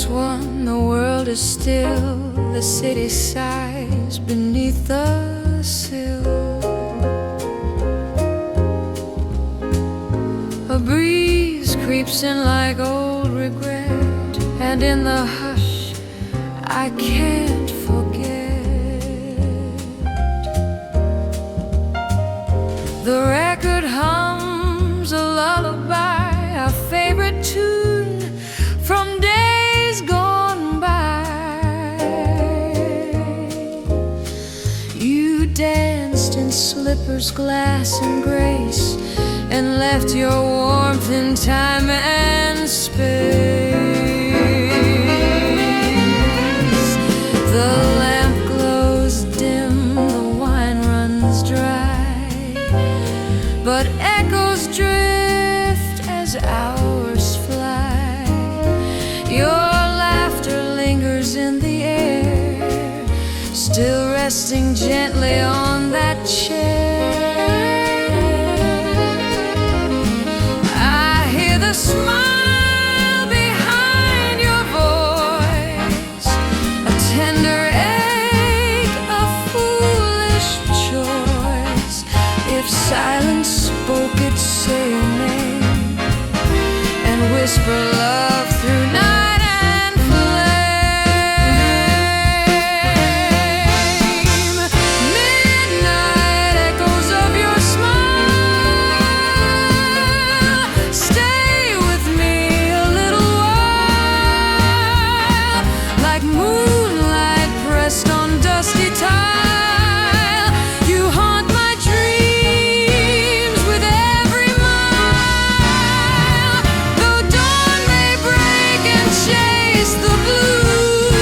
as one. The world is still, the city sighs beneath the sill. A breeze creeps in like old regret, and in the hush I can't forget. The record hums a lullaby, a favorite tune from days gone by. You danced in slippers, glass and grace, and left your warmth in time and space. The lamp glows dim, the wine runs dry, but echoes drift as hours fly. Your laughter lingers in the air, still resting gently on that chair. I hear the smile behind your voice, a tender ache, a foolish choice. If silence spoke, it'd say your name and whisper love through night and flame. Midnight echoes of your smile, stay with me a little while. Like moonlight pressed on dusty tile, you haunt my dreams with every mile. Though dawn may break and chase the blue,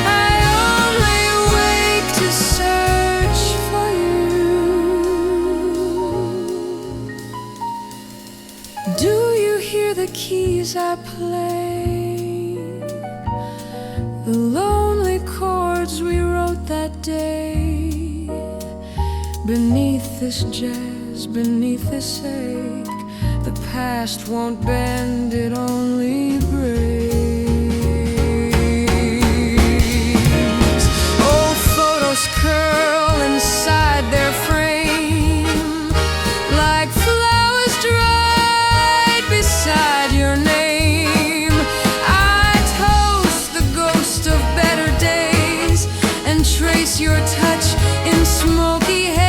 I only wake to search for you. Do you hear the keys I play? The lonely chords we wrote that day. Beneath this jazz, beneath this ache, the past won't bend, it only breaks. Old photos curl inside their frame, like flowers dried beside your name. I toast the ghost of better days and trace your touch in smoky haze.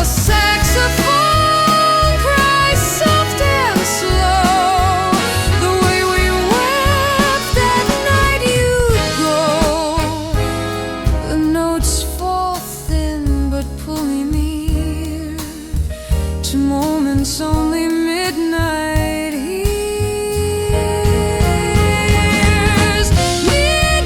A saxophone cries soft and slow, the way we wept that night you'd go. The notes fall thin but pull me near to moments only midnight hears. Midnight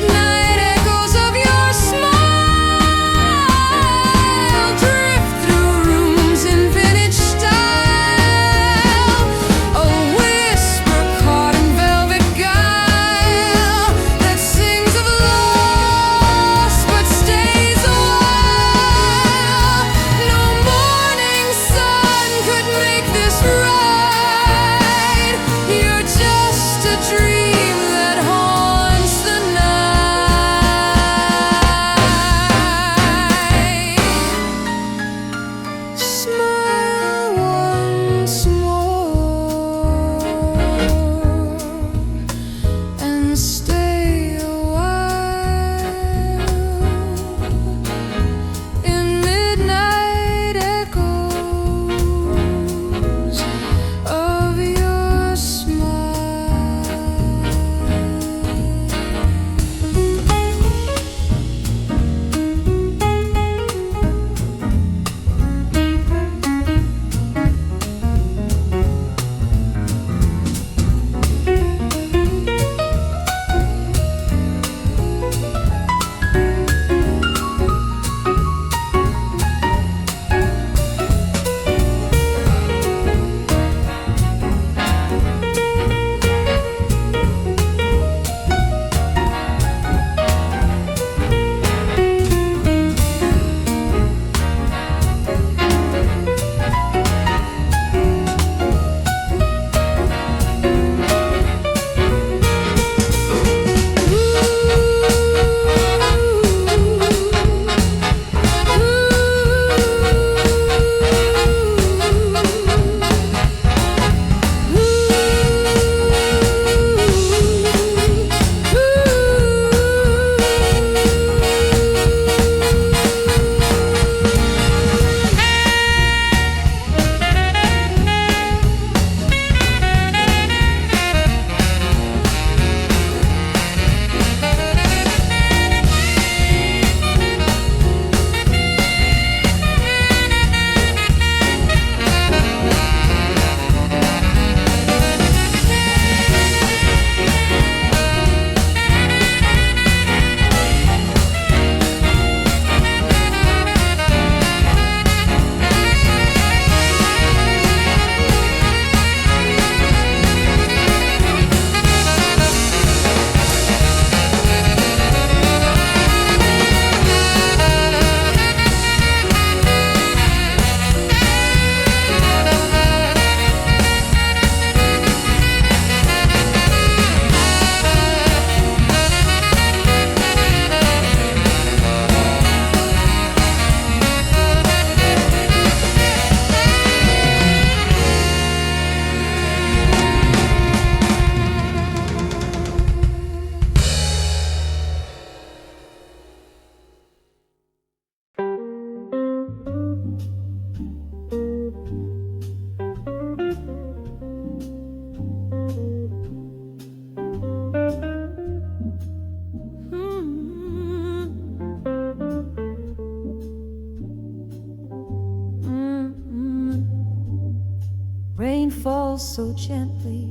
so gently,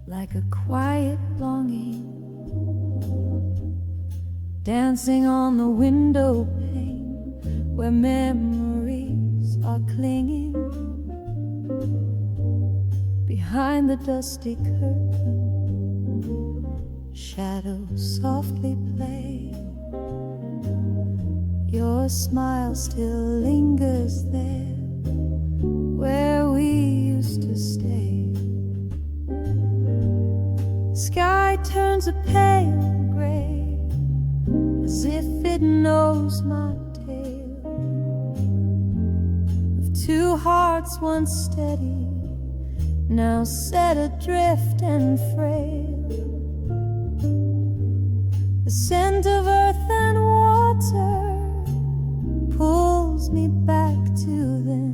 like a quiet longing, dancing on the window pane where memories are clinging. Behind the dusty curtain, shadows softly play. Your smile still lingers there where we used to stay. Sky turns a pale gray as if it knows my tale of two hearts once steady, now set adrift and frail. The scent of earth and water pulls me back to them,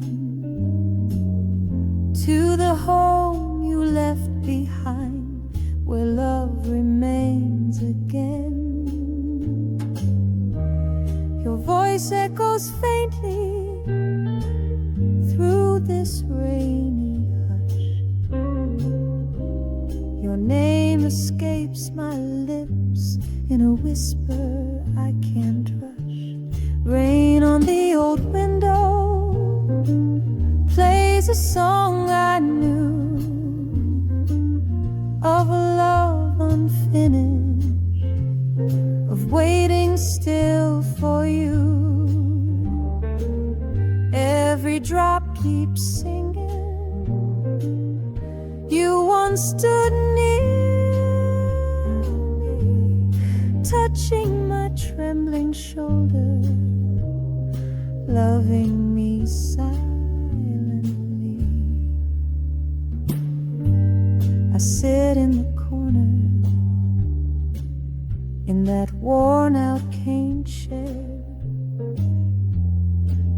to the home you left behind, where love remains again. Your voice echoes faintly through this rainy hush. Your name escapes my lips in a whisper I can't rush. Rain on the old window plays a song I knew, of a love unfinished, of waiting still for you. Every drop keeps singing. You once stood near me, touching my trembling shoulder, loving me silently. I sit in the corner in that worn-out cane chair,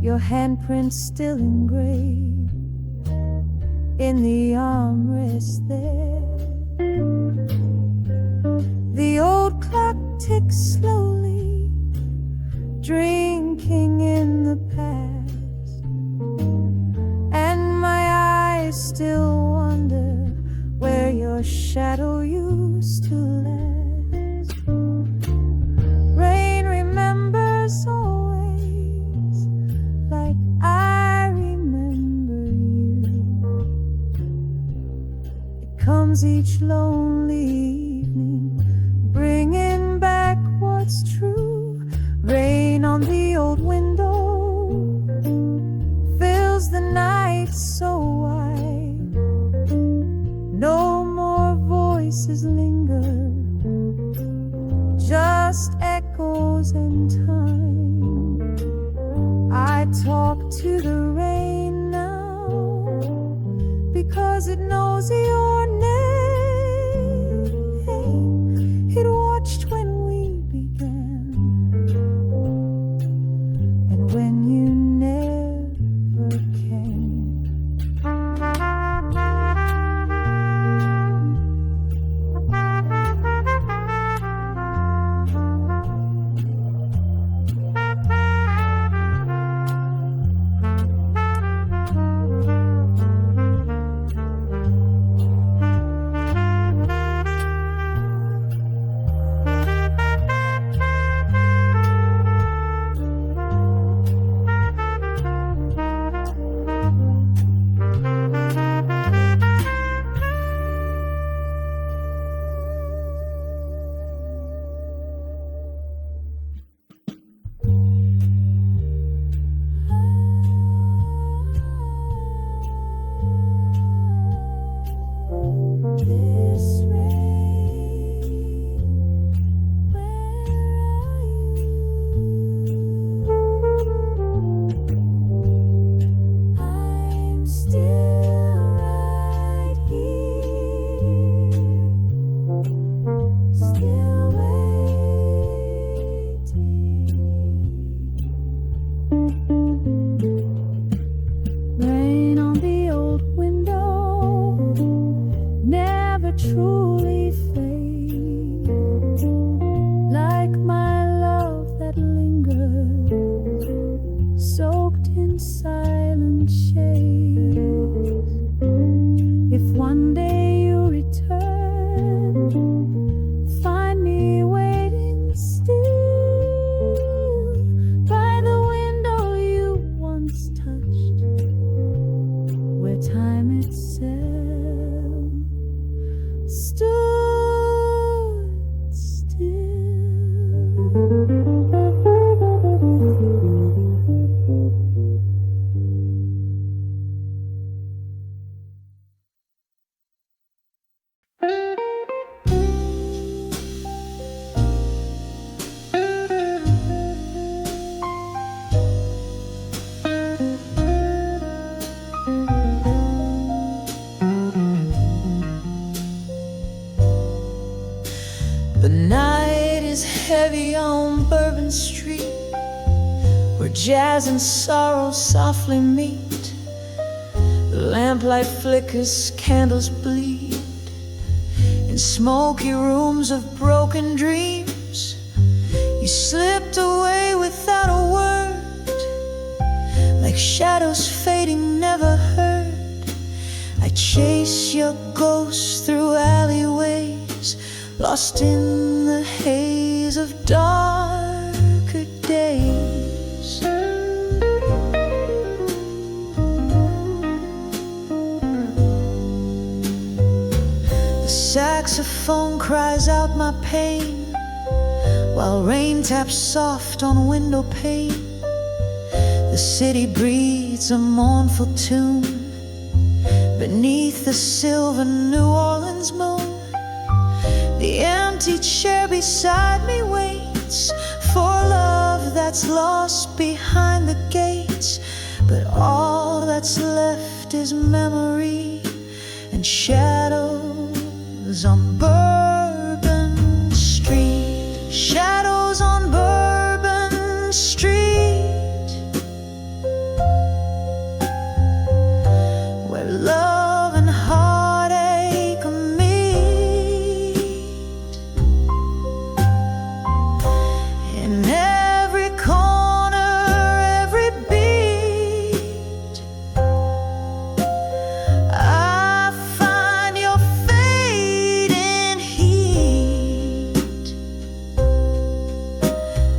your handprint still engraved in the armrest there. The old clock ticks slowly, drinking in the past, and my eyes still wonder where your shadow used to last. Rain remembers always, like I remember you. It comes each lonely evening, bringing back what's true. Rain on the old window fills the night so wide. No more voices linger, just echoes and time. I talk to the rain now because it knows your name. It watched when we began, and when you never came. The night is heavy on Bourbon Street, where jazz and sorrow softly meet. The lamplight flickers, candles bleed in smoky rooms of broken dreams. You slipped away without a word, like shadows fading, never heard. I chase your ghost through alleyways, lost in the haze of darker days. The saxophone cries out my pain, while rain taps soft on window pane. The city breathes a mournful tune beneath the silver New Orleans moon. The empty chair beside me waits for love that's lost behind the gates. But all that's left is memory and shadows on Bourbon Street. Shadows on Bourbon Street, where love and heartache meet. In every corner, every beat, I find your fading heat.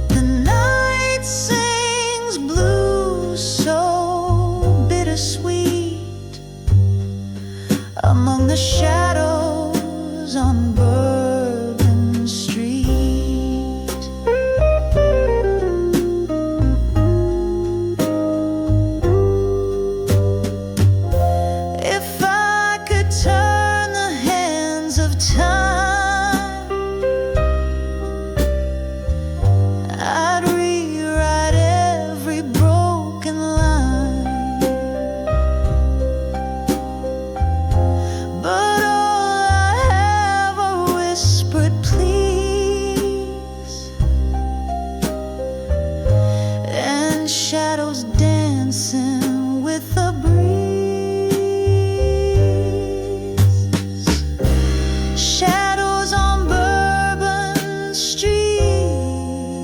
The night sings blues so bittersweet among the shadows on Bourbon Street. If I could turn the hands of time, I'd rewrite every broken line. But all I have are whispered pleas and shadows dancing with the breeze. Shadows on Bourbon Street,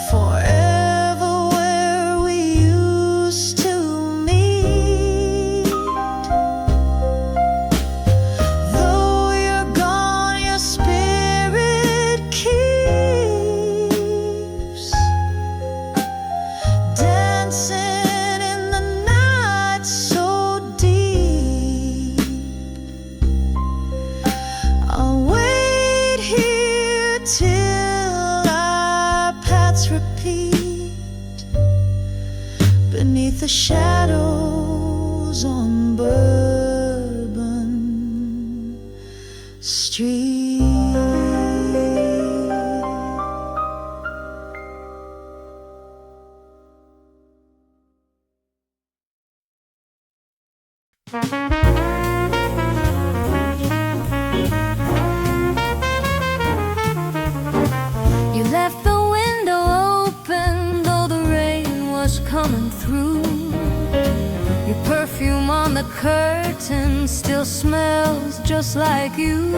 forever where we used to meet. Though you're gone, your spirit keeps dancing in the night so deep. I'll wait here till our paths repeat beneath the shadows on Bourbon Street. You left the window open, though the rain was coming through. Your perfume on the curtain still smells just like you.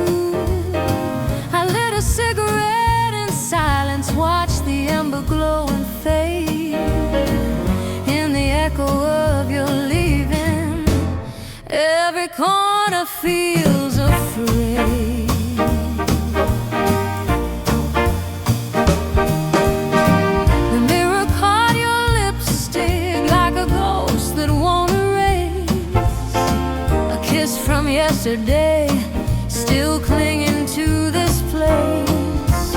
I lit a cigarette in silence, watched the ember glow and fade. In the echo of your leaving, every corner feels afraid. The mirror caught your lipstick like a ghost that won't erase. A kiss from yesterday, still clinging to this place.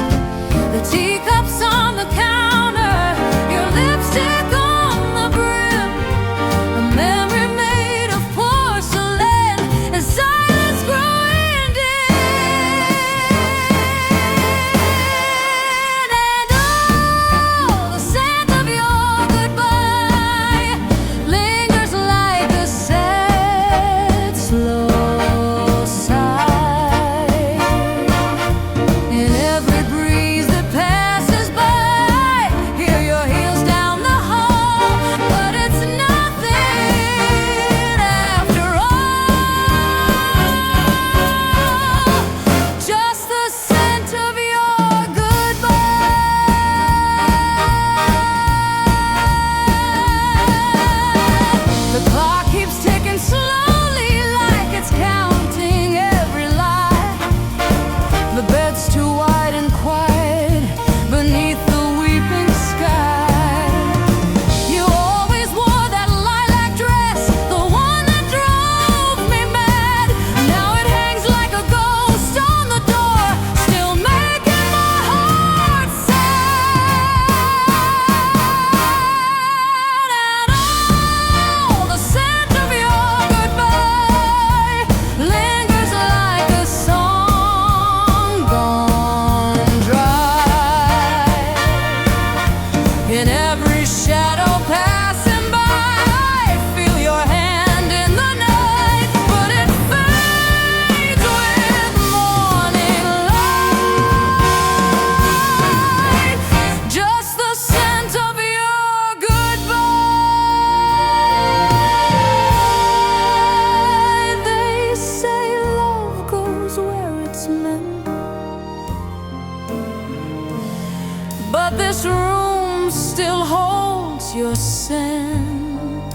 The teacups on the counter, your lipstick on the brim. A memory made of porcelain, and silence growing dim. And oh, the scent of your goodbye lingers like a sad, slow sigh. your scent,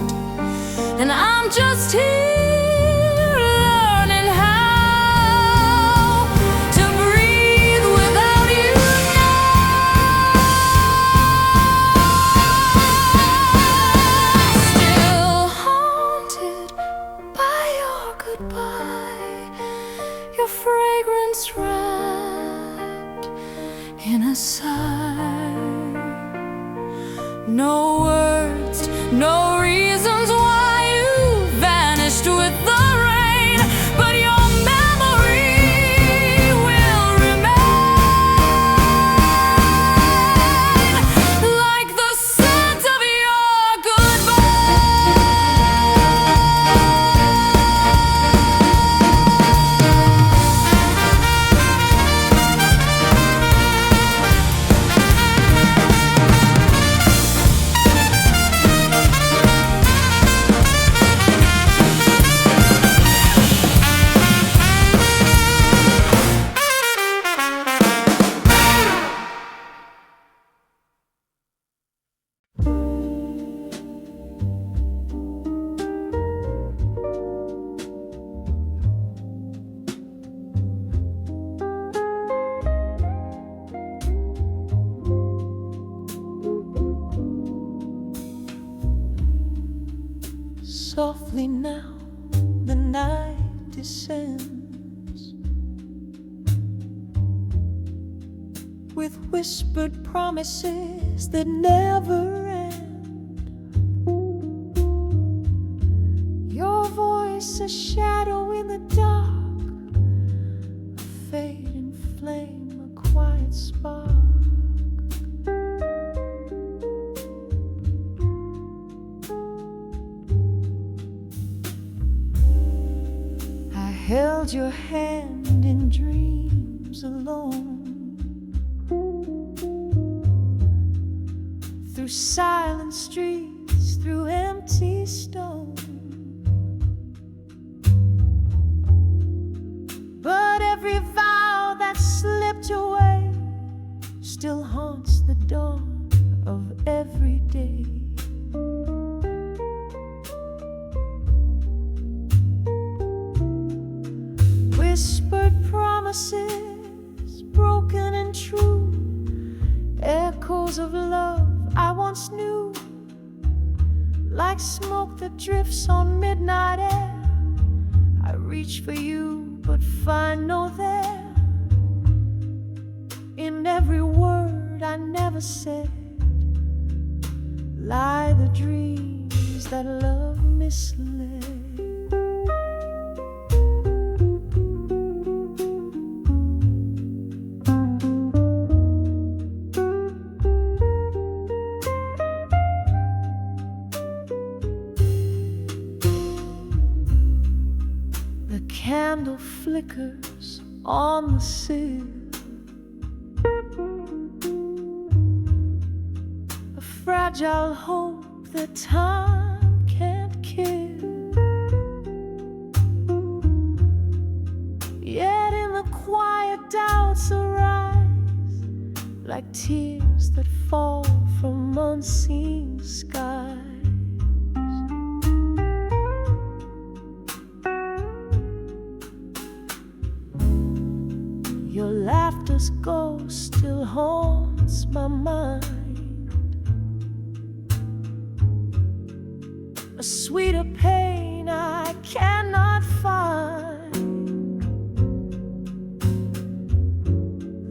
and I'm just here learning how to breathe without you now. Still haunted by your goodbye, your fragrance wrapped in a sigh. No words, no reasons why you vanished with the rain, but your memory will remain like the scent of your Softly now the night descends, with whispered promises that never end. Your voice a shadow in the dark, a fading flame, a quiet spark. Held your hand in dreams alone, through silent streets, through empty stone. But every vow that slipped away still haunts the dawn of every day. Whispered promises, broken and true, echoes of love I once knew, like smoke that drifts on midnight air. I reach for you but find no there. In every word I never said lie the dreams that love misled. Candle flickers on the sill, a fragile hope that time can't kill. Yet in the quiet doubts arise, like tears that fall from unseen skies. Your laughter's ghost still haunts my mind, a sweeter pain I cannot find.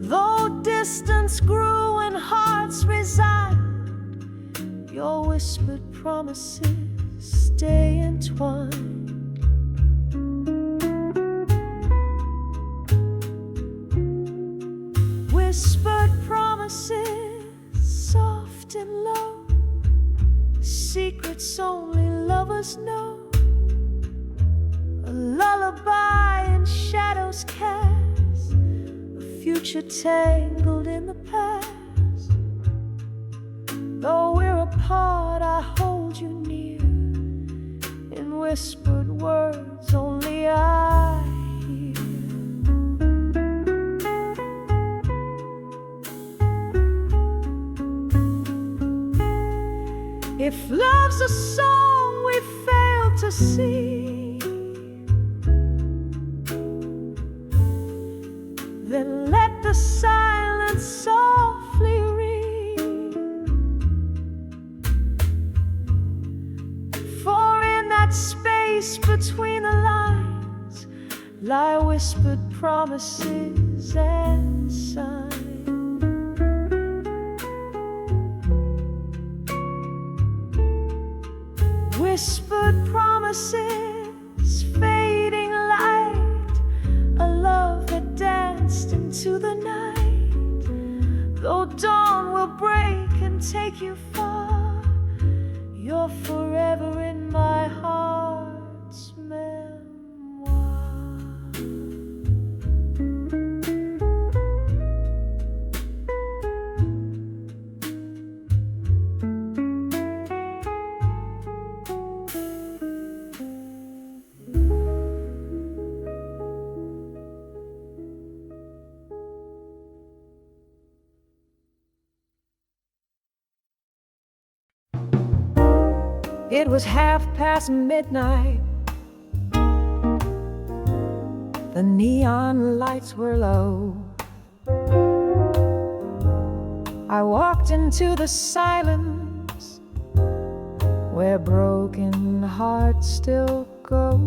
Though distance grew and hearts resigned, your whispered promises stay entwined. Whispered promises, soft and low, secrets only lovers know. A lullaby in shadows cast, a future tangled in the past. Though we're apart, I hold you near, in whispered words only I hear. If love's a song we fail to see, then let the silence softly ring. For in that space between the lines lie whispered promises and signs. Whispered promises, fading light, a love that danced into the night. Though dawn will break and take you far, you're forever in my heart's memoir. It was midnight. The neon lights were low. I walked into the silence where broken hearts still go.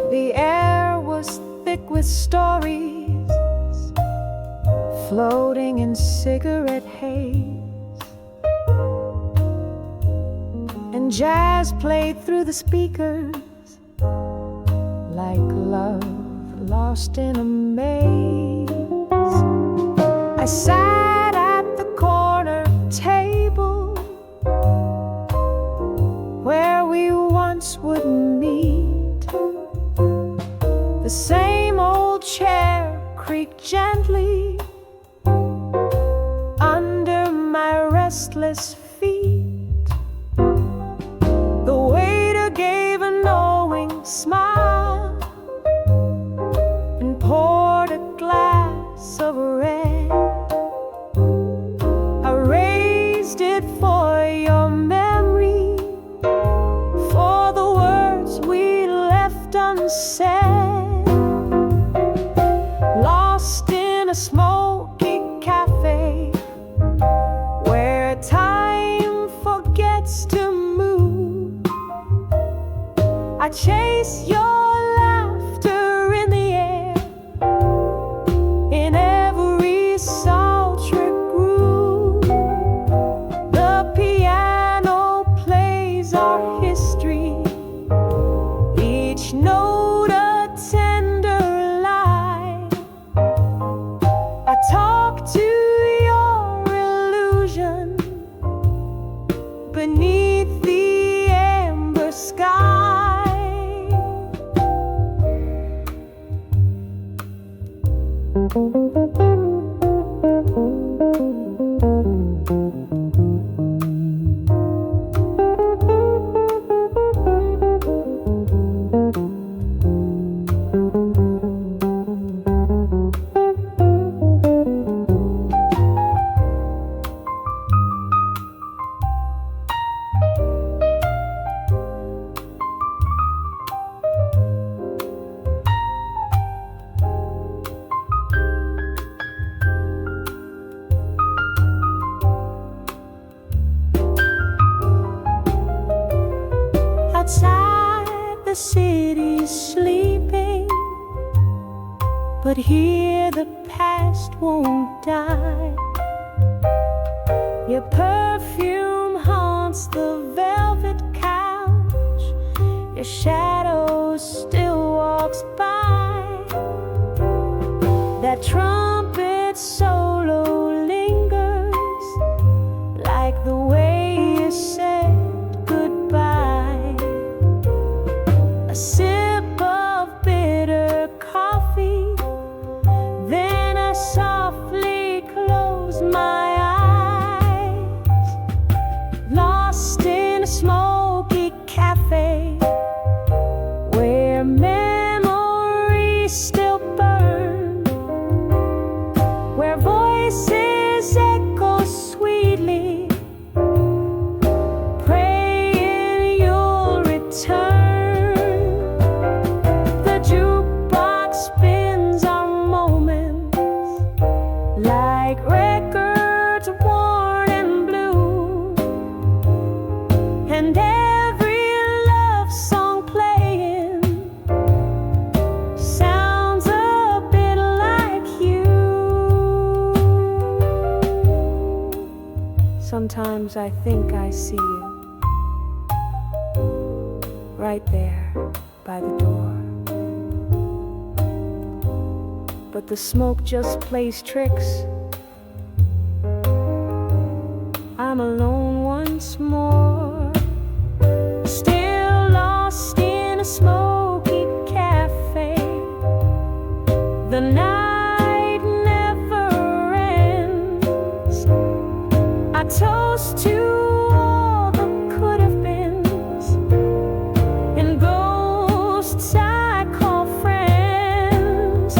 The air was thick with stories floating in cigarette haze. And jazz played through the speakers like love lost in a maze. I sat at the corner table where we once would meet. The same old chair creaked gently under my restless feet. Gave a knowing smile and poured a glass of red. I raised it for your memory, for the words we left unsaid. Lost in a smoky cafe where time forgets to move, I chase your laughter in the air, in every sultry groove. The piano plays our history, each note a tender lie. I talk to your illusion beneath the amber sky. Outside the city's sleeping, but here the past won't die. Your perfume haunts the velvet couch, your shadow still walks by. That trumpet solo lingers like the way you said goodbye. A sip of bitter coffee, then I softly close my eyes. Lost in a smoky cafe where memories still burn. Sometimes I think I see you right there by the door, but the smoke just plays tricks. I'm alone once more, still lost in a smoky cafe. The night never ends. I toast to all the could have beens and ghosts I call friends.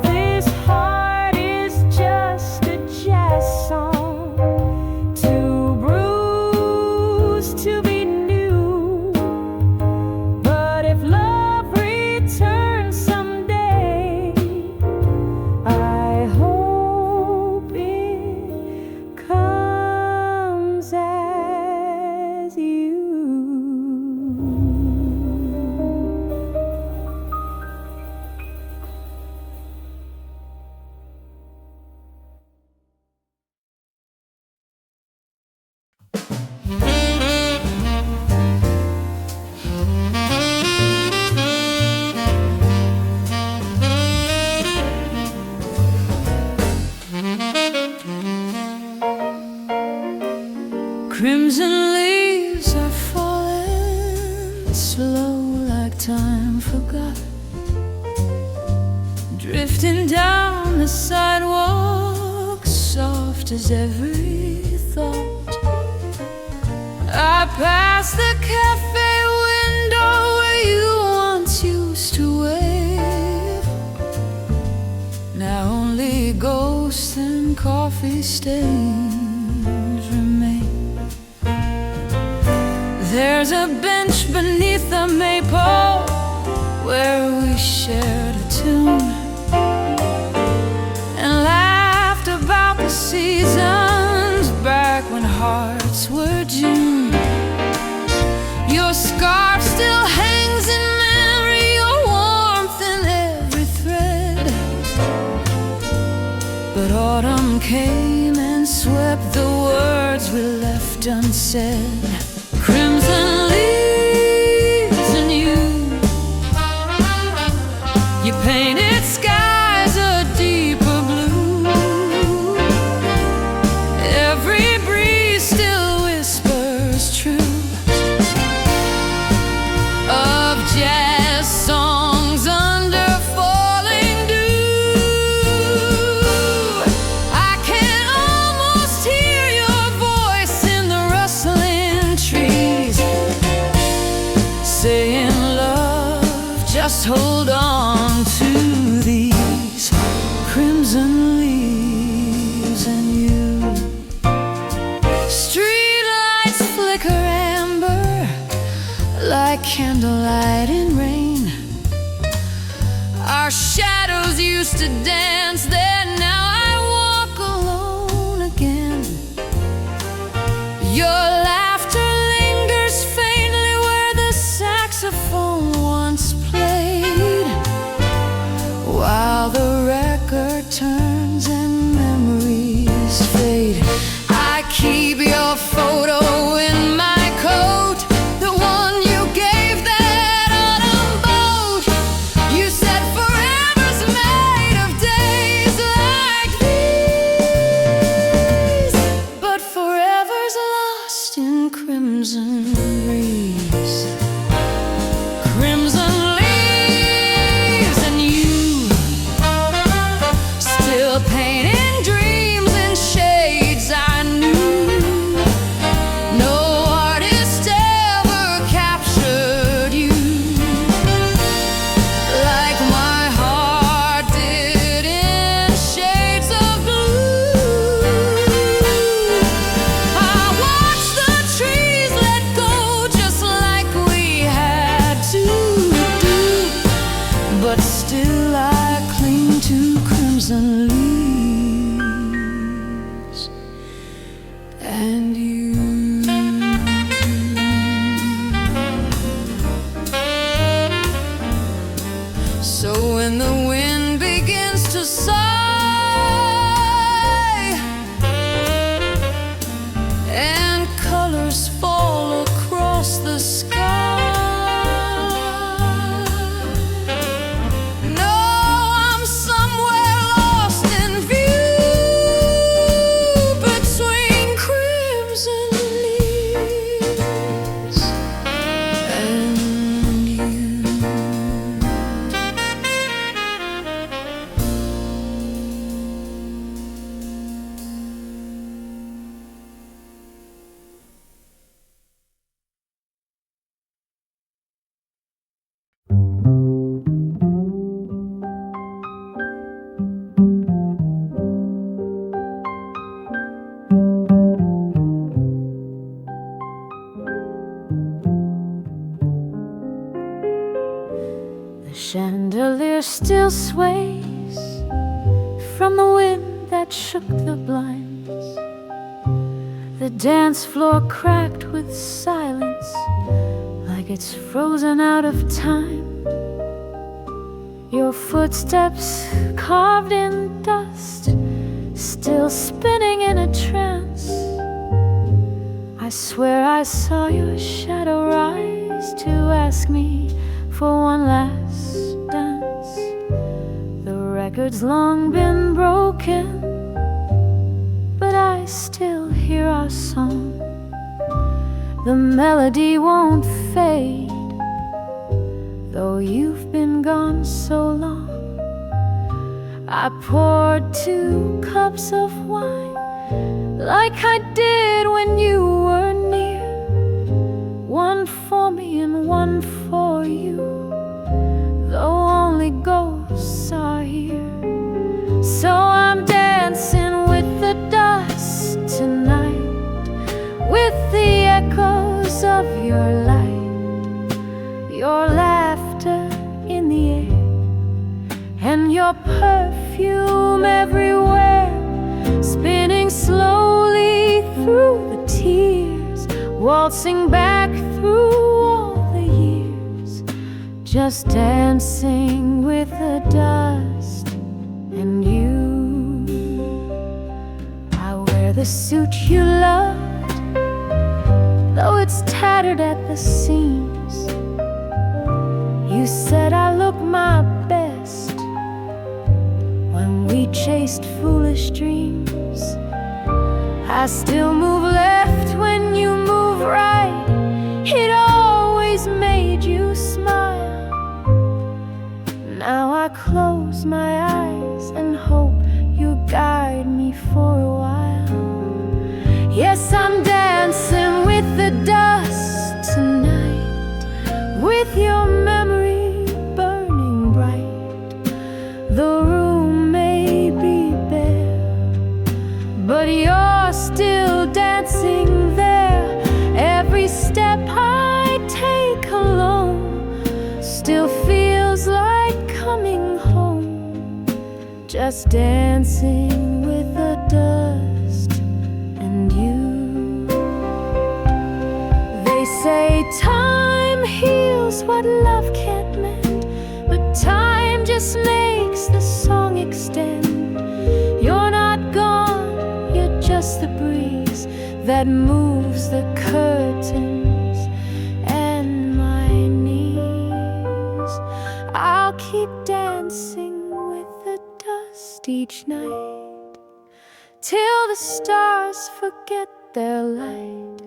This heart is just a jazz song, too bruised to be new. But if love returns someday, I hope it comes as you. Crimson leaves are falling slow like time forgot, drifting down the sidewalk, soft as every thought. I pass the cafe window where you once used to wave. Now only ghosts and coffee stains remain. There's a bench beneath the maple where we shared a tune and laughed about the seasons back when hearts were June. Your scarf still hangs in memory, your warmth in every thread. But autumn came and swept the words we left unsaid. Crimson leaves and you painted skies a deeper blue. Every breeze still whispers true of jazz songs under falling dew. I can almost hear your voice in the rustling trees, saying, love, just hold on to these crimson leaves and you. Streetlights flicker amber like candlelight in rain. Our shadows used to dance there, now I walk alone again. Your laughter lingers faintly where the saxophone once played, while the record turns and memories fade. I keep your photo in my coat, the one you gave that autumn boat. You said forever's made of days like these, but forever's lost in crimson breeze. Crimson leaves and you, still painting dreams in shades I knew. No artist ever captured you like my heart did in shades of blue. I watched the trees let go just like we had to do, but still I cling to crimson leaves and you. So when the wind begins to sigh and The chandelier still sways from the wind that shook the blinds. The dance floor cracked with silence, like it's frozen out of time. Your footsteps carved in dust, still spinning in a trance. I swear I saw your shadow rise to ask me for one last dance. The record's long been broken, but I still hear our song. The melody won't fade, though you've been gone so long. I poured 2 cups of wine, like I did when you were near. One for me and one for you, though only ghosts are here. So I'm dancing with the dust tonight, with the echoes of your light, your laughter in the air, and your perfume everywhere, spinning slowly through the tears, waltzing back through all the years, just dancing with the dust and you. I wear the suit you loved, though it's tattered at the seams. You said I look my best when we chased foolish dreams. I still move left when you move right. It always made you smile. Now I close my eyes and hope you guide me for a while. Yes, I'm dancing with the dust tonight, with your memory burning bright. The room may be bare, but you're still dancing there. Every step I take alone still feels like coming home, just dancing with the dust and you. They say time heals what love can't mend, but time just makes the song extend. You're not gone, you're just the breeze that moves the curtains and my knees. I'll keep dancing with the dust each night, till the stars forget their light,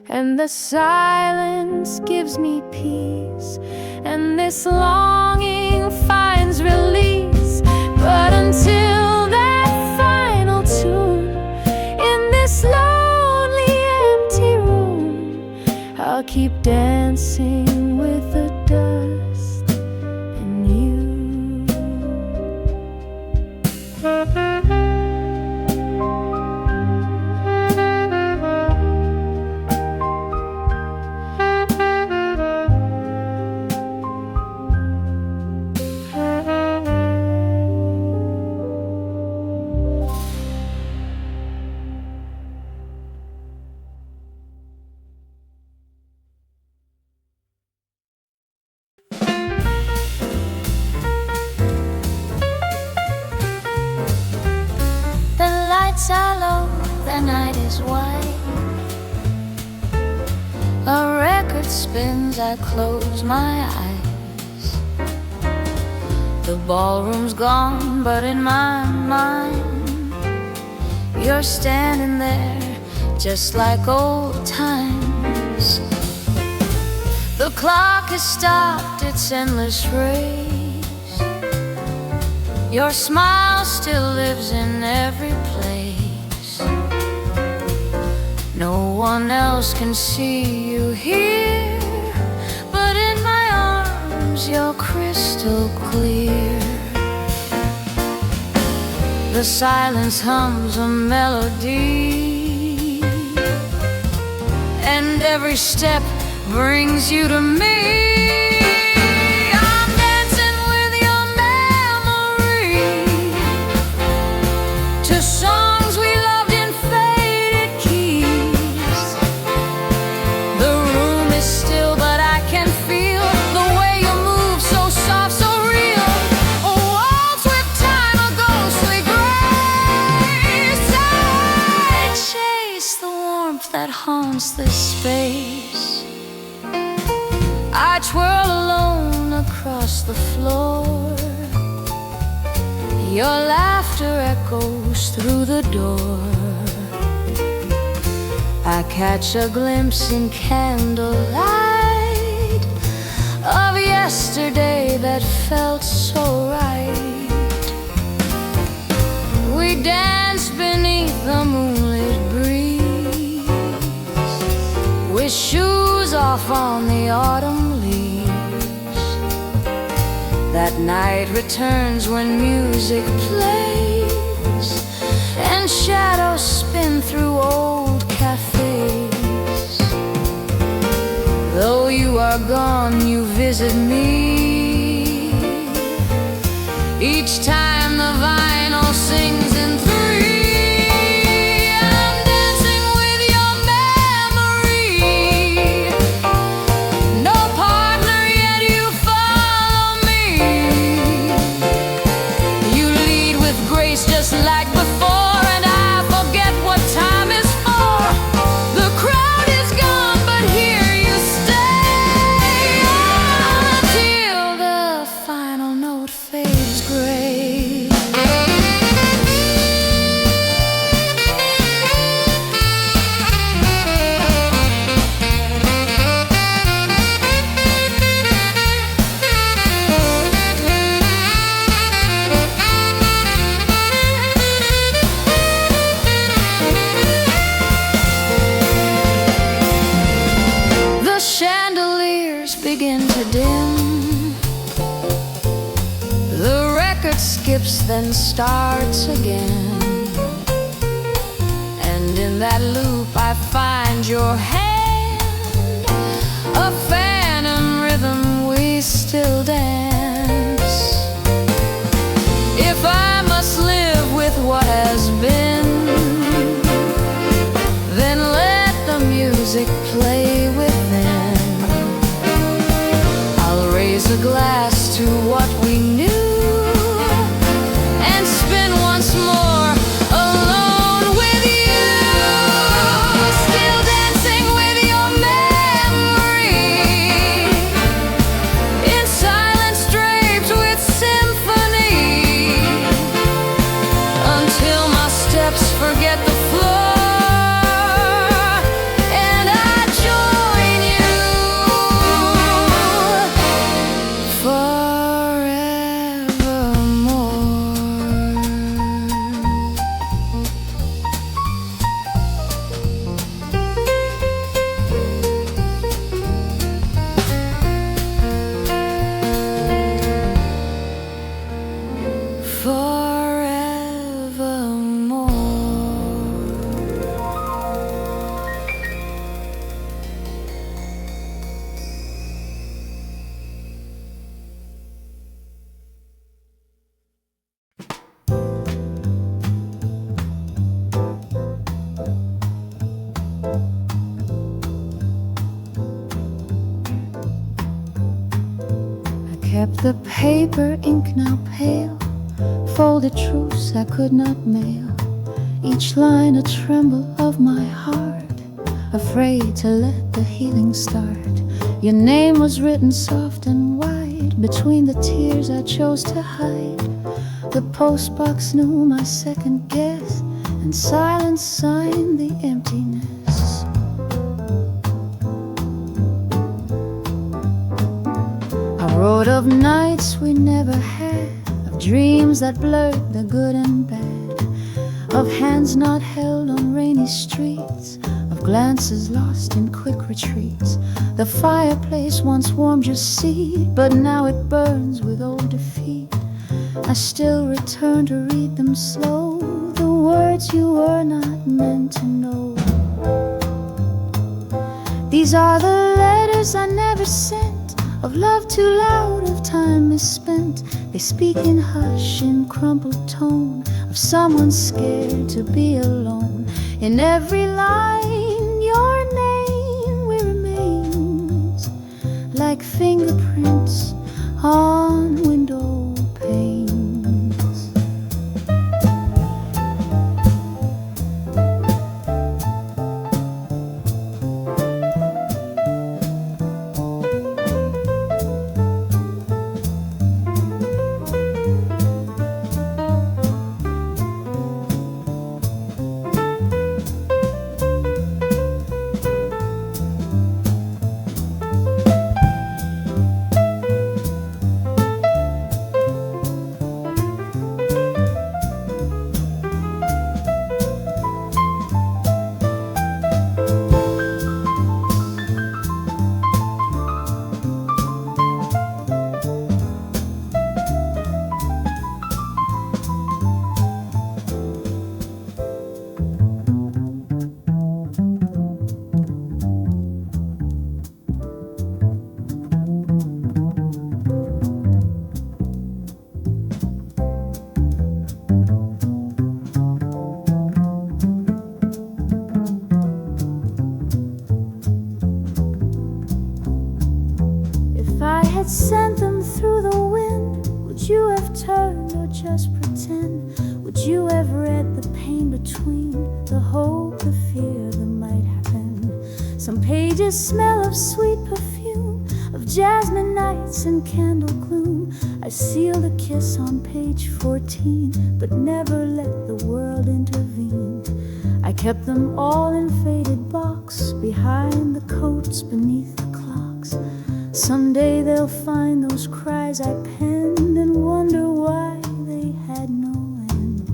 and the silence gives me peace, and this longing finds release. But until that final tune in this lonely empty room, I'll keep dancing with the dust and you. Are low, the night is white. A record spins, I close my eyes. The ballroom's gone, but in my mind you're standing there, just like old times. The clock has stopped its endless race. Your smile still lives in every place. No one else can see you here, but in my arms you're crystal clear. The silence hums a melody, and every step brings you to me. I'm dancing twirl alone across the floor. Your laughter echoes through the door. I catch a glimpse in candlelight of yesterday that felt so right. We danced beneath the moonlit breeze, with shoes off on the autumn leaves. That night returns when music plays and shadows spin through old cafés. Though you are gone, you visit me. Each time the vinyl sings in three, I'm dancing with your memory. No partner, yet you follow me. You lead with grace just like before, and I forget what time is for. The crowd is gone, but here you stay until the final note fades gray. The chandeliers begin to dim. The record skips, then starts again. And in that loop I find your hand, a phantom rhythm we still dance. If I must live with what has been, then let the music play within. I'll raise a glass to what we knew and spin once more alone with you. Still dancing with your memory, in silence draped with symphony, until my steps forget the floor and I join you kept the paper, ink now pale, folded truths I could not mail, each line a tremble of my heart, afraid to let the healing start. Your name was written soft and wide between the tears I chose to hide. The postbox knew my second guess, and silence signed the emptiness. I wrote of nights we never had, of dreams that blurred the good and bad, of hands not held on rainy streets, of glances lost in quick retreats. The fireplace once warmed your seat, but now it burns with old defeat. I still return to read them slow, the words you were not meant to know. These are the letters I never sent, of love too loud, of time misspent. They speak in hush, in crumpled tone, of someone scared to be alone. In every line, your name will remains, like fingerprints on window panes. you have turned or just pretend? Would you have read the pain between the hope, the fear, the might have been? Some pages smell of sweet perfume, of jasmine nights and candle gloom. I sealed a kiss on page 14, but never let the world intervene. I kept them all in faded box, behind the coats, beneath the clocks. Someday they'll find those cries I penned and wonder why they had no end.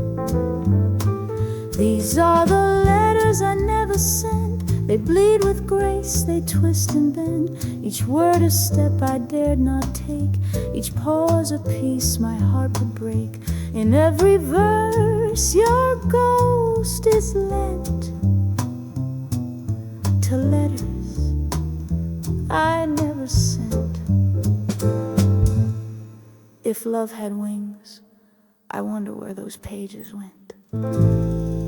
These are the letters I never sent. They bleed with grace, they twist and bend. Each word a step I dared not take, each pause a piece my heart would break. In every verse your ghost is lent to letters I never sent. If love had wings, I wonder where those pages went.